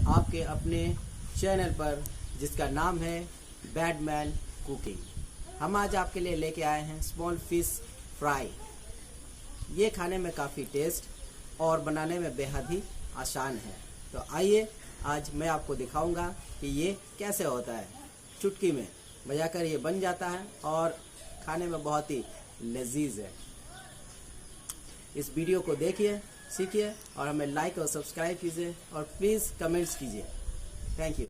आपके अपने चैनल पर जिसका नाम है बैडमैन कुकिंग। हम आज आपके लिए लेके आए हैं स्मॉल फिश फ्राई। ये खाने में काफ़ी टेस्ट और बनाने में बेहद ही आसान है। तो आइए आज मैं आपको दिखाऊंगा कि ये कैसे होता है। चुटकी में बजाकर ये बन जाता है और खाने में बहुत ही लजीज है। इस वीडियो को देखिए, सीखिए और हमें लाइक और सब्सक्राइब कीजिए और प्लीज़ कमेंट्स कीजिए। Thank you.